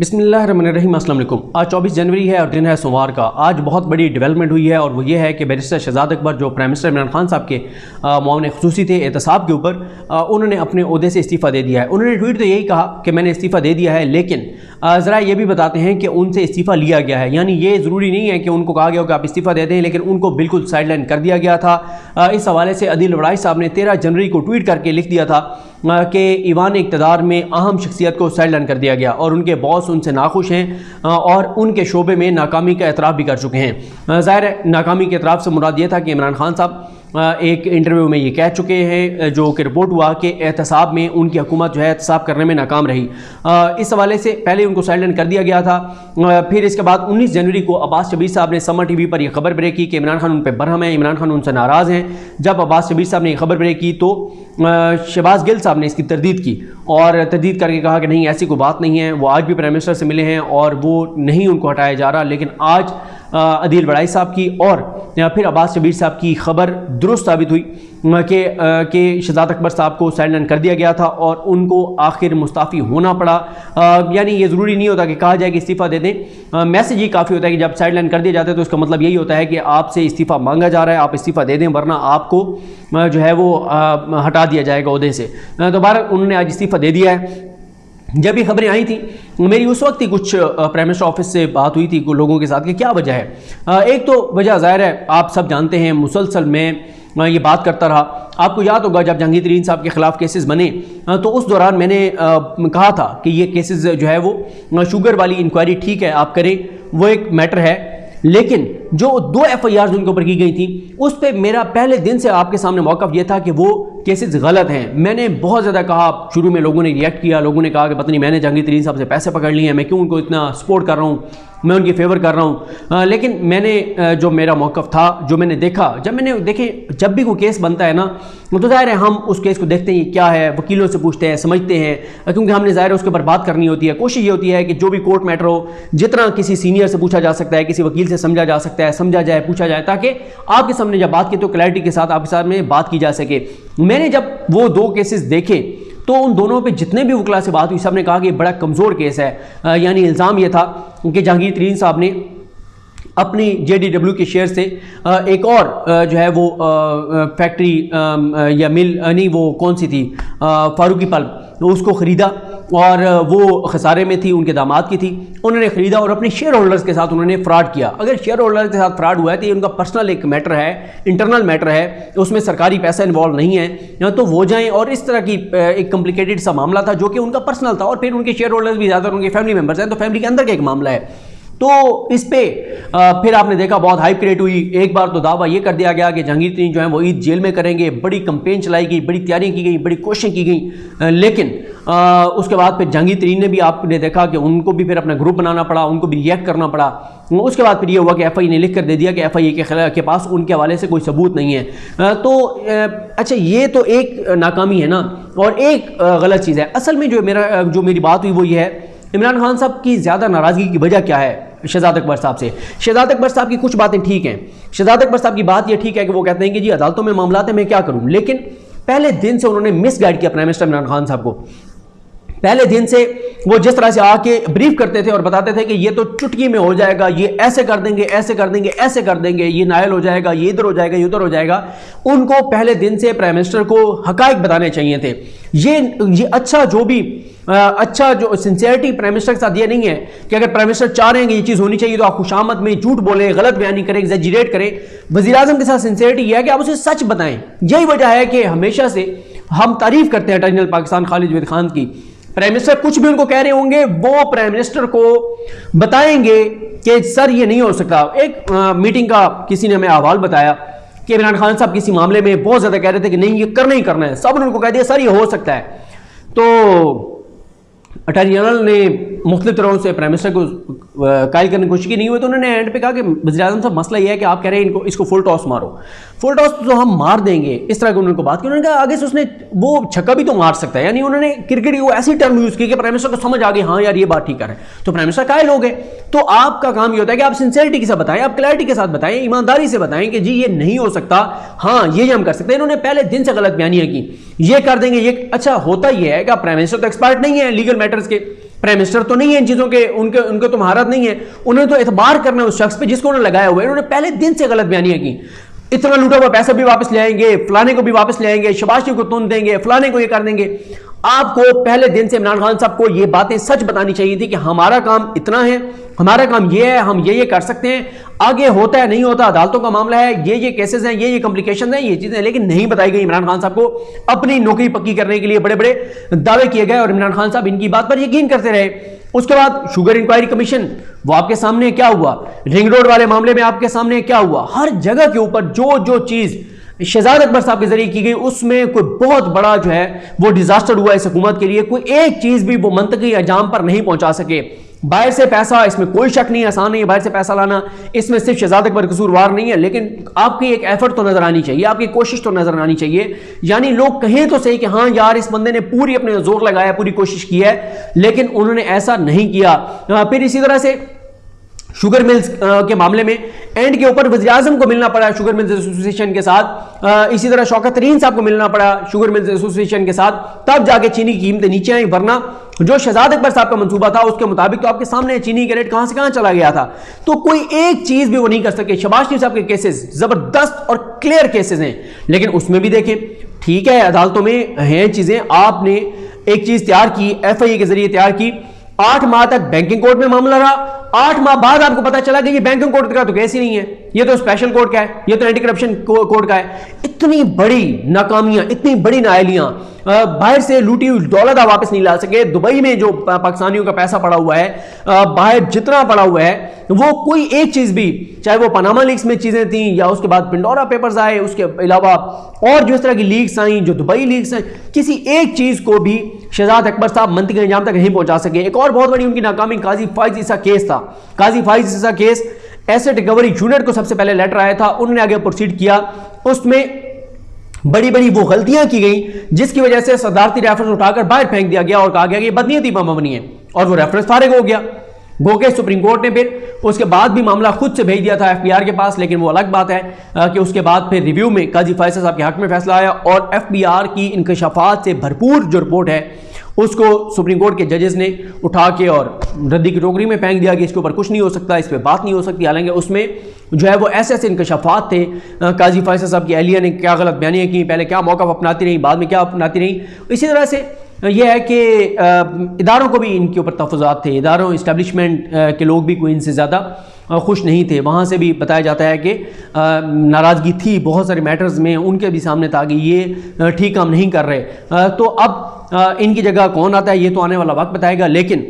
बिस्मिल्लाहिर्रहमानिर्रहीम। अस्सलाम वालेकुम। आज 24 जनवरी है और दिन है सोमवार का। आज बहुत बड़ी डेवलपमेंट हुई है और वो ये है कि बैरिस्टर शहजाद अकबर जो प्राइम मिनिस्टर इमरान खान साहब के मुआवन ख़ुसूसी थे एहतसाब के ऊपर, उन्होंने अपने ओहदे से इस्तीफ़ा दे दिया है। उन्होंने ट्वीट तो यही कहा कि मैंने इस्तीफ़ा दे दिया है, लेकिन ज़रा ये भी बताते हैं कि उनसे इस्तीफ़ा लिया गया है। यानी ये ज़रूरी नहीं है कि उनको कहा गया हो कि आप इस्तीफ़ा दे दें, लेकिन उनको बिल्कुल साइडलाइन कर दिया गया था। इस हवाले से अदील वड़ाई साहब ने 13 जनवरी को ट्वीट करके लिख दिया था कि ईवान इक़्तिदार में अहम शख्सियत को साइडलाइन कर दिया गया और उनके बॉस उनसे नाखुश हैं और उनके शोबे में नाकामी का एतराफ़ भी कर चुके हैं। ज़ाहिर है नाकामी के एतराफ़ से मुराद ये था कि इमरान खान साहब एक इंटरव्यू में ये कह चुके हैं, जो कि रिपोर्ट हुआ कि एहतसाब में उनकी हुकूमत जो है एहतसाब करने में नाकाम रही। इस हवाले से पहले उनको साइडलाइन कर दिया गया था। फिर इसके बाद 19 जनवरी को अब्बास शबीर साहब ने समर टीवी पर यह खबर ब्रेक की कि इमरान खान उन पर बरहम है, इमरान खान उनसे नाराज़ हैं। जब अब्बास शबीर साहब ने यह खबर ब्रेक की तो शहबाज गिल साहब ने इसकी तरदीद की और तरदीद करके कहा कि नहीं, ऐसी कोई बात नहीं है। वो आज भी प्राइम मिनिस्टर से मिले हैं और वो नहीं उनको हटाया जा रहा। लेकिन आज अदील वड़ाई साहब की और फिर अब्बास शबीर साहब की खबर दुरुस्त साबित हुई कि शहजाद अकबर साहब को साइडलाइन कर दिया गया था और उनको आखिर मुस्ताफ़ी होना पड़ा। यानी ये ज़रूरी नहीं होता कि कहा जाए कि इस्तीफ़ा दे दें। मैसेज ही काफ़ी होता है कि जब साइडलाइन कर दिया जाता है तो उसका मतलब यही होता है कि आपसे इस्तीफ़ा मांगा जा रहा है, आप इस्तीफ़ा दे दें, वरना आपको जो है वो हटा दिया जाएगा ओहदे से। दोबारा उन्होंने आज इस्तीफ़ा दे दिया है। जब ये खबरें आई थी मेरी उस वक्त ही कुछ प्राइम मिनिस्टर ऑफिस से बात हुई थी कुछ लोगों के साथ कि क्या वजह है। एक तो वजह ज़ाहिर है आप सब जानते हैं, मुसलसल मैं ये बात करता रहा। आपको याद होगा जब जहांगीर तरीन साहब के ख़िलाफ़ केसेस बने तो उस दौरान मैंने कहा था कि ये केसेस जो है वो शुगर वाली इंक्वायरी ठीक है आप करें, वो एक मैटर है, लेकिन जो 2 FIRs उनके ऊपर की गई थी उस पर मेरा पहले दिन से आपके सामने मौक़िफ़ ये था कि वो केसेस गलत हैं। मैंने बहुत ज़्यादा कहा, शुरू में लोगों ने रिएक्ट किया, लोगों ने कहा कि पता नहीं मैंने जहांगीर तरीन साहब से पैसे पकड़ लिए हैं, मैं क्यों उनको इतना सपोर्ट कर रहा हूँ, मैं उनकी फेवर कर रहा हूँ। लेकिन मैंने जो मेरा मौक़िफ़ था, जो मैंने देखा, जब भी कोई केस बनता है ना तो ज़ाहिर है हम उस केस को देखते हैं क्या है, वकीलों से पूछते हैं, समझते हैं, क्योंकि हमने ज़ाहिर है उसके ऊपर बात करनी होती है। कोशिश ये होती है कि जो भी कोर्ट मैटर हो जितना किसी सीनियर से पूछा जा सकता है, किसी वकील से समझा जा सकता है, समझा जाए, पूछा जाए, ताकि आपके सामने जब बात की तो क्लैरिटी के साथ आपके सामने बात की जा सके। मैंने जब वो 2 केसेस देखे तो उन दोनों पे जितने भी वकील से बात हुई सब ने कहा कि ये बड़ा कमज़ोर केस है। यानी इल्ज़ाम ये था कि जहांगीर तरीन साहब ने अपनी JDW के शेयर से एक और जो है वो फैक्ट्री या मिल नहीं, वो कौन सी थी, फारूकी पल्प, उसको ख़रीदा और वो खसारे में थी, उनके दामाद की थी, उन्होंने ख़रीदा और अपने शेयर होल्डर्स के साथ उन्होंने फ्रॉड किया। अगर शेयर होल्डर के साथ फ्रॉड हुआ है तो ये उनका पर्सनल एक मैटर है, इंटरनल मैटर है, उसमें सरकारी पैसा इन्वॉल्व नहीं है, तो वो जाएं। और इस तरह की एक कॉम्प्लिकेटेड सा मामला था जो कि उनका पर्सनल था और फिर उनके शेयर होल्डर्स भी ज़्यादा उनके फैमिली मेम्बर्स हैं, तो फैमिली के अंदर का एक मामला है। तो इस पे फिर आपने देखा बहुत हाइप क्रिएट हुई। एक बार तो दावा ये कर दिया गया कि जहांगीर तरीन जो है वो ईद जेल में करेंगे, बड़ी कंपेन चलाई गई, बड़ी तैयारियां की गई, बड़ी कोशिशें की गई, लेकिन उसके बाद फिर जहांगीर तरीन ने भी आपने देखा कि उनको भी फिर अपना ग्रुप बनाना पड़ा, उनको भी रिएक्ट करना पड़ा। उसके बाद फिर ये हुआ कि FIA ने लिख कर दे दिया कि FIA के पास उनके हवाले से कोई सबूत नहीं है। तो अच्छा, ये तो एक नाकामी है ना, और एक गलत चीज़ है। असल में जो मेरी बात हुई वो ये है, इमरान खान साहब की ज़्यादा नाराज़गी की वजह क्या है शहजाद अकबर साहब से। शहजाद अकबर साहब की कुछ बातें ठीक हैं। शहजाद अकबर साहब की बात यह ठीक है कि वो कहते हैं कि जी अदालतों में मामला है, मैं क्या करूं, लेकिन पहले दिन से उन्होंने मिसगाइड किया प्राइम मिनिस्टर इमरान खान साहब को। पहले दिन से वो जिस तरह से आके ब्रीफ करते थे और बताते थे कि ये तो चुटकी में हो जाएगा, ये ऐसे कर देंगे, ऐसे कर देंगे, ऐसे कर देंगे, ये नायल हो जाएगा, ये इधर हो जाएगा, ये उधर हो जाएगा। उनको पहले दिन से प्राइम मिनिस्टर को हकाइक बताने चाहिए थे। ये अच्छा जो सिंसियरिटी प्राइम मिनिस्टर के साथ ये नहीं है कि अगर प्राइम मिनिस्टर चाह रहे हैं कि ये चीज़ होनी चाहिए तो आप खुशामद में झूठ बोलें, गलत बयानी करें, एग्जैजरेट करें। वज़ीर आज़म के साथ सिंसियरिटी यह है कि आप उसे सच बताएं। यही वजह है कि हमेशा से हम तारीफ करते हैं अटॉर्नी जनरल पाकिस्तान खालिद जवेद खान की। प्राइम मिनिस्टर कुछ भी उनको कह रहे होंगे वो प्राइम मिनिस्टर को बताएंगे कि सर ये नहीं हो सकता। एक मीटिंग का किसी ने हमें अहवाल बताया कि इमरान खान साहब किसी मामले में बहुत ज़्यादा कह रहे थे कि नहीं ये करना ही करना है, सब ने उनको कह दिया सर ये हो सकता है। तो अटॉर्नी जनरल ने मुख्तलिफ तरह से प्राइम मिनिस्टर को कायल करने की कोशिश की, नहीं हुई, तो उन्होंने एंड पे कहा कि वज़ीर आज़म साहब मसला ये है कि आप कह रहे हैं इसको फुल टॉस मारो, फुल टॉस तो हम मार देंगे, इस तरह की उन्होंने बात की। उन्होंने कहा आगे से उसने वो छक्का भी तो मार सकता है। यानी उन्होंने क्रिकेट की वो ऐसी टर्म यूज़ की कि प्राइम मिनिस्टर को समझ आ गई, हाँ यार ये बात ठीक कर रहे हैं, तो प्राइम मिनिस्टर कायल हो गए। तो आपका काम ये होता है कि आप सिंसियरिटी के साथ बताएं, आप क्लैरिटी के साथ बताएं, ईमानदारी से बताएं कि जी ये नहीं हो सकता, हाँ ये हम कर सकते हैं। इन्होंने पहले दिन से गलत बयानियां की, ये कर देंगे, ये अच्छा होता ही है कि प्राइम मिनिस्टर तो एक्सपर्ट नहीं है लीगल मैटर्स के, प्राइम मिनिस्टर तो नहीं है इन चीजों के, उनके तो महारत नहीं है। उन्होंने तो एतबार करना है उस शख्स पे जिसको उन्होंने लगाया हुआ है। उन्होंने पहले दिन से गलत बयानियां की, इतना लूटा हुआ पैसा भी वापस ले आएंगे, फलाने को भी वापस ले आएंगे, शहबाज शरीफ को तुन देंगे, फलाने को ये कर देंगे। आपको पहले दिन से इमरान खान साहब को ये बातें सच बतानी चाहिए थी कि हमारा काम इतना है, हमारा काम ये है, हम ये कर सकते हैं, आगे होता है नहीं होता, अदालतों का मामला है, ये केसेस हैं, ये कॉम्प्लिकेशन हैं, ये चीजें, लेकिन नहीं बताई गई। इमरान खान साहब को अपनी नौकरी पक्की करने के लिए बड़े बड़े दावे किए गए और इमरान खान साहब इनकी बात पर यकीन करते रहे। उसके बाद शुगर इंक्वायरी कमीशन, वो आपके सामने क्या हुआ, रिंग रोड वाले मामले में आपके सामने क्या हुआ, हर जगह के ऊपर जो चीज शहजाद अकबर साहब के जरिए की गई उसमें कोई बहुत बड़ा जो है वो डिजास्टर हुआ इस हुकूमत के लिए। कोई एक चीज भी वो मंतकी अंजाम पर नहीं पहुंचा सके। बाहर से पैसा, इसमें कोई शक नहीं, आसान नहीं है बाहर से पैसा लाना, इसमें सिर्फ शहजाद अकबर कसूरवार नहीं है, लेकिन आपकी एक एफर्ट तो नजर आनी चाहिए, आपकी कोशिश तो नजर आनी चाहिए। यानी लोग कहें तो सही कि हाँ यार इस बंदे ने पूरी अपने जोर लगाया, पूरी कोशिश की है, लेकिन उन्होंने ऐसा नहीं किया। फिर इसी तरह से शुगर मिल्स के मामले में एंड के ऊपर वज़ीर आज़म को मिलना पड़ा शुगर मिल्स एसोसिएशन के साथ, इसी तरह शौकत तरीन साहब को मिलना पड़ा शुगर मिल्स एसोसिएशन के साथ, तब जाके चीनी की कीमतें नीचे आई, वरना जो शहजाद अकबर साहब का मंसूबा था उसके मुताबिक तो आपके सामने चीनी के रेट कहां से कहां चला गया था। तो कोई एक चीज भी वो नहीं कर सके। शहबाज शरीफ साहब के केसेस जबरदस्त और क्लियर केसेस हैं, लेकिन उसमें भी देखें ठीक है अदालतों में हैं चीजें, आपने एक चीज तैयार की, FIA के जरिए तैयार की, 8 माह तक बैंकिंग कोर्ट में मामला रहा, 8 माह बाद आपको पता चला कि ये बैंकिंग कोर्ट का तो केस ही नहीं है, ये तो स्पेशल कोर्ट का है, ये तो एंटी करप्शन कोर्ट का है। इतनी बड़ी नाकामियां, इतनी बड़ी नाअहलियां, बाहर से लूटी हुई दौलत आप वापस नहीं ला सके। दुबई में जो पाकिस्तानियों का पैसा पड़ा हुआ है, बाहर जितना पड़ा हुआ है, वो कोई एक चीज भी, चाहे वो पनामा लीक्स में चीजें थी या उसके बाद पिंडोरा पेपर्स आए, उसके अलावा और जो इस तरह की लीक्स आई, जो दुबई लीक्स आई, किसी एक चीज को भी शहजाद अकबर साहब मंतकी अंजाम तक नहीं पहुंचा सके। एक और बहुत बड़ी उनकी नाकामी काजी फाइज ईसा केस था। काजी फाइज ईसा केस, एसेट रिकवरी यूनिट को सबसे पहले लेटर आया था, उन्होंने आगे प्रोसीड किया, उसमें बड़ी बड़ी वो गलतियां की गई जिसकी वजह से सदारती रेफरेंस उठाकर बाहर फेंक दिया गया और कहा गया कि ये बदनीयती मबनी है, और वो रेफरेंस फारिग हो गया। गोके सुप्रीम कोर्ट ने फिर उसके बाद भी मामला खुद से भेज दिया था FBR के पास, लेकिन वो अलग बात है कि उसके बाद फिर रिव्यू में काजी फैसल साहब के हक में फैसला आया और FBR की इंकशाफात से भरपूर जो रिपोर्ट है उसको सुप्रीम कोर्ट के जजेस ने उठा के और रद्दी की टोकरी में फेंक दिया कि इसके ऊपर कुछ नहीं हो सकता, इस पर बात नहीं हो सकती। हालांकि उसमें जो है वो ऐसे ऐसे इंकशाफात थे, काजी फैसल साहब की अहलिया ने क्या गलत बयानियाँ की, पहले क्या मौका अपनाती रही, बाद में क्या अपनाती रही। इसी तरह से यह है कि इदारों को भी इनके ऊपर तहफ़्फ़ुज़ात थे, इदारों इस्टेब्लिशमेंट के लोग भी कोई इनसे ज़्यादा खुश नहीं थे। वहाँ से भी बताया जाता है कि नाराज़गी थी बहुत सारे मैटर्स में, उनके भी सामने था कि ये ठीक काम नहीं कर रहे। तो अब इनकी जगह कौन आता है ये तो आने वाला वक्त बताएगा। लेकिन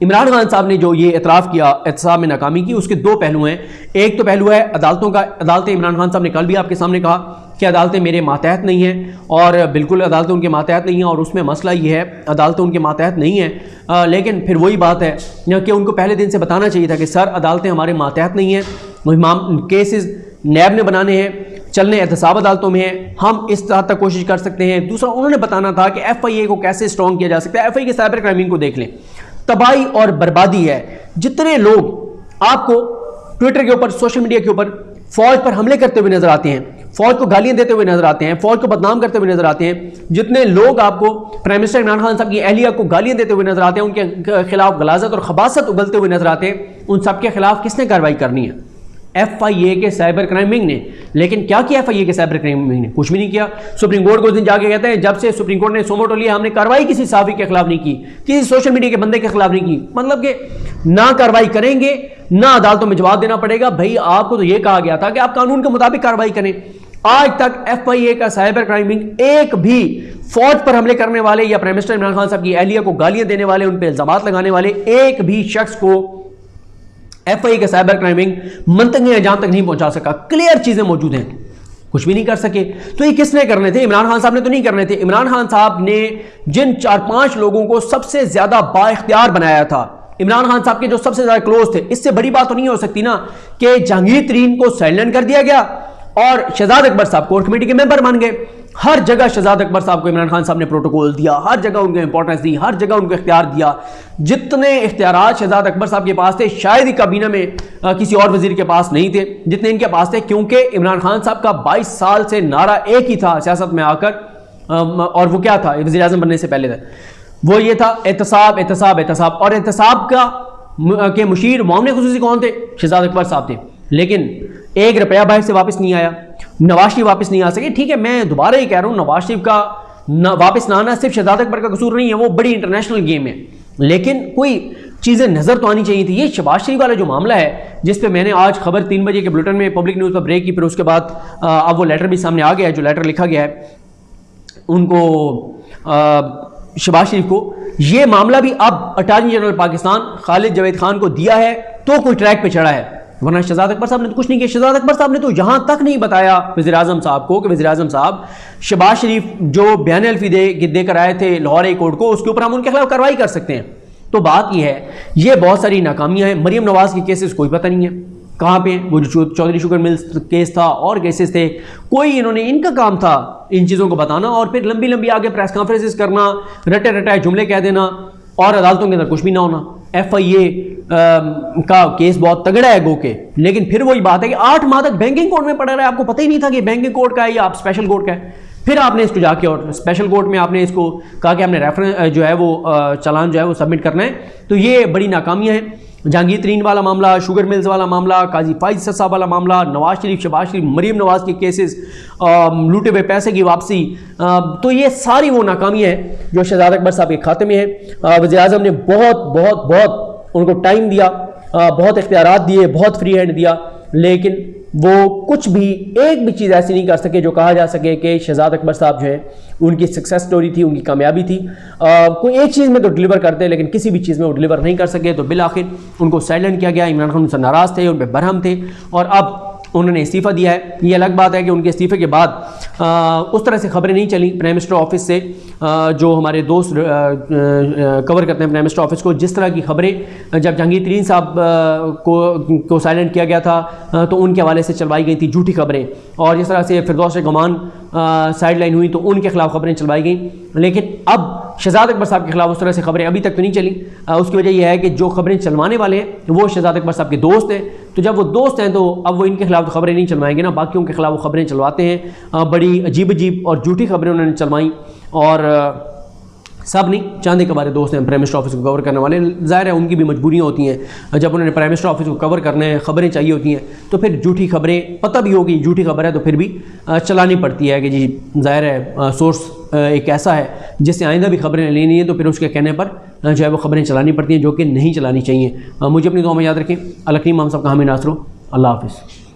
इमरान खान साहब ने जो ये एतराफ़ किया, एहतसाब में नाकामी की, उसके दो पहलू हैं। एक तो पहलू है अदालतों का। अदालतें, इमरान खान साहब ने कल भी आपके सामने कहा कि अदालतें मेरे मातहत नहीं हैं, और बिल्कुल अदालतें उनके मातहत नहीं हैं, और उसमें मसला ये है अदालतें उनके मातहत नहीं हैं। लेकिन फिर वही बात है कि उनको पहले दिन से बताना चाहिए था कि सर अदालतें हमारे मातहत नहीं हैं, केसेस नैब ने बनाने हैं, चलने एहतसाब अदालतों में है, हम इस तरह तक कोशिश कर सकते हैं। दूसरा उन्होंने बताना था कि FIA को कैसे स्ट्रॉन्ग किया जा सकता है। FIA के साइबर क्राइमिंग को देख लें, तबाही और बर्बादी है। जितने लोग आपको ट्विटर के ऊपर, सोशल मीडिया के ऊपर फौज पर हमले करते हुए नजर आते हैं, फौज को गालियां देते हुए नजर आते हैं, फौज को बदनाम करते हुए नजर आते हैं, जितने लोग आपको प्राइम मिनिस्टर इमरान खान साहब की अहलिया को गालियां देते हुए नजर आते हैं, उनके खिलाफ गलाजत और खबासत उगलते हुए नजर आते हैं, उन सबके खिलाफ किसने कार्रवाई करनी है? FIA के साइबर क्राइम विंग ने। लेकिन क्या किया FIA के साइबर क्राइम विंग ने? कुछ भी नहीं किया। सुप्रीम कोर्ट को उस दिन जाके कहते हैं जब से सुप्रीम कोर्ट ने सोमोटो लिया हमने कार्रवाई किसी साफी के खिलाफ नहीं की, किसी सोशल मीडिया के बंदे के खिलाफ नहीं की। मतलब कि ना कार्रवाई करेंगे ना अदालतों में जवाब देना पड़ेगा। भाई आपको तो यह कहा गया था कि आप कानून के मुताबिक कार्रवाई करें। आज तक FIA का साइबर क्राइम विंग एक भी फौज पर हमले करने वाले या प्राइम मिनिस्टर इमरान खान साहब की अहलिया को गालियां देने वाले, उन पर इल्जामात लगाने वाले एक भी शख्स को FIA के साइबर क्राइम विंग मंतकी अंजाम तक नहीं पहुंचा सका। क्लियर चीजें मौजूद हैं, कुछ भी नहीं कर सके। तो ये किसने करने थे? इमरान खान साहब ने तो नहीं करने थे। इमरान खान साहब ने जिन 4-5 लोगों को सबसे ज्यादा बाइख्तियार बनाया था, इमरान खान साहब के जो सबसे ज्यादा क्लोज थे, इससे बड़ी बात तो नहीं हो सकती ना कि जहांगीर तरीन को साइलेंट कर दिया गया और शहजाद अकबर साहब कोर कमेटी के मेंबर बन गए। हर जगह शहजाद अकबर साहब को इमरान खान साहब ने प्रोटोकॉल दिया, हर जगह उनको इंपॉर्टेंस दी, हर जगह उनको इख्तियार दिया। जितने इख्तियारात शहजाद अकबर साहब के पास थे शायद ही काबीना में किसी और वजीर के पास नहीं थे जितने इनके पास थे, क्योंकि इमरान खान साहब का 22 साल से नारा एक ही था सियासत में आकर, और वो क्या था? वज़ीर आज़म बनने से पहले था, वो ये था एहतसाब एहतसाब एहतसाब। और एहतसाब के मुशीर मामले खुसूसी कौन थे? शहजाद अकबर साहब थे। लेकिन 1 रुपया बाहर से वापस नहीं आया, नवाज शरीफ वापस नहीं आ सके। ठीक है, मैं दोबारा ही कह रहा हूँ, नवाज शरीफ का वापस ना आना सिर्फ शहजाद अकबर का कसूर नहीं है, वो बड़ी इंटरनेशनल गेम है, लेकिन कोई चीज़ें नज़र तो आनी चाहिए थी। ये शहबाज शरीफ वाला जो मामला है, जिस पे मैंने आज खबर 3 बजे के बुलेटिन में पब्लिक न्यूज़ पर ब्रेक की, फिर उसके बाद अब वो लेटर भी सामने आ गया है, जो लेटर लिखा गया है उनको शहबाज शरीफ को। ये मामला भी अब अटॉर्नी जनरल पाकिस्तान खालिद जावेद खान को दिया है तो कोई ट्रैक पे चढ़ा है, वरना शहजाद अकबर साहब ने तो कुछ नहीं किया। शहजाद अकबर साहब ने तो यहां तक नहीं बताया वज़ीर आज़म साहब को कि वज़ीर आज़म साहब शहबाज शरीफ जो बयान अल्फी देकर आए थे लाहौर हाई कोर्ट को, उसके ऊपर हम उनके खिलाफ कार्रवाई कर सकते हैं। तो बात यह है, ये बहुत सारी नाकामियां हैं। मरीम नवाज के केसेस कोई पता नहीं है कहाँ पे हैं, वो जो चौधरी शुगर मिल्स केस था और केसेस थे, कोई इन्होंने, इनका काम था इन चीज़ों को बताना और फिर लंबी लंबी आगे प्रेस कॉन्फ्रेंसेस करना, रटे रटाए जुमले कह देना और अदालतों के अंदर कुछ भी ना होना। FIA का केस बहुत तगड़ा है गो के, लेकिन फिर वही बात है कि 8 माह तक बैंकिंग कोर्ट में पड़ा रहा है, आपको पता ही नहीं था कि बैंकिंग कोर्ट का है या आप स्पेशल कोर्ट का है। फिर आपने इसको जाके और स्पेशल कोर्ट में आपने इसको कहा कि आपने रेफरेंस जो है वो चालान जो है वो सबमिट करना है। तो ये बड़ी नाकामियाँ हैं। जहांगीर तरीन वाला मामला, शुगर मिल्स वाला मामला, काजी फाइज साहब वाला मामला, नवाज शरीफ, शहबाज शरीफ, मरीम नवाज के केसेस, लूटे हुए पैसे की वापसी, तो ये सारी वो नाकामियाँ हैं जो शहजाद अकबर साहब के खाते में है। वज़ीर आज़म ने बहुत बहुत बहुत उनको टाइम दिया, बहुत इख्तियारात दिए, बहुत फ्री हैंड दिया, लेकिन वो कुछ भी, एक भी चीज़ ऐसी नहीं कर सके जो कहा जा सके कि शहजाद अकबर साहब जो है उनकी सक्सेस स्टोरी थी, उनकी कामयाबी थी। कोई एक चीज़ में तो डिलीवर करते, लेकिन किसी भी चीज़ में वो डिलीवर नहीं कर सके, तो बिल आखिर उनको साइलेंट किया गया। इमरान खान उनसे नाराज़ थे, उन पर बरहम थे और अब उन्होंने इस्तीफ़ा दिया है। ये अलग बात है कि उनके इस्तीफ़े के बाद उस तरह से खबरें नहीं चली प्राइम मिनिस्टर ऑफिस से, जो हमारे दोस्त कवर करते हैं प्राइम मिनिस्टर ऑफिस को, जिस तरह की खबरें जब जहांगीर तरीन साहब को साइलेंट किया गया था तो उनके हवाले से चलवाई गई थी झूठी खबरें, और जिस तरह से फिरदौस गमान साइड लाइन हुई तो उनके खिलाफ खबरें चलवाई गई। लेकिन अब शहजाद अकबर साहब के खिलाफ उस तरह से खबरें अभी तक तो नहीं चली। उसकी वजह यह है कि जो खबरें चलवाने वाले हैं वो शहजाद अकबर साहब के दोस्त हैं, तो जब वो दोस्त हैं तो अब वो इनके खिलाफ तो खबरें नहीं चलवाएंगे ना, बाकियों के खिलाफ वो खबरें चलवाते हैं। बड़ी अजीब अजीब और झूठी खबरें उन्होंने चलवाई, और सब नहीं, चांदे के हमारे दोस्त हैं प्राइम मिनिस्टर ऑफिस को कवर करने वाले, ज़ाहिर है उनकी भी मजबूरियाँ होती हैं। जब उन्होंने प्राइम मिनिस्टर ऑफिस को कवर करने खबरें चाहिए होती हैं तो फिर झूठी खबरें, पता भी होगी झूठी खबर है तो फिर भी चलानी पड़ती है कि जी ज़ाहिर है सोर्स एक ऐसा है जिससे आइंदा भी खबरें लेनी है, तो फिर उसके कहने पर जो है वो खबरें चलानी पड़ती हैं, जो कि नहीं चलानी चाहिए। मुझे अपनी दुआ में याद रखें। अल हकीम हम सब का हामी नासरो। अल्लाह हाफ़िज़।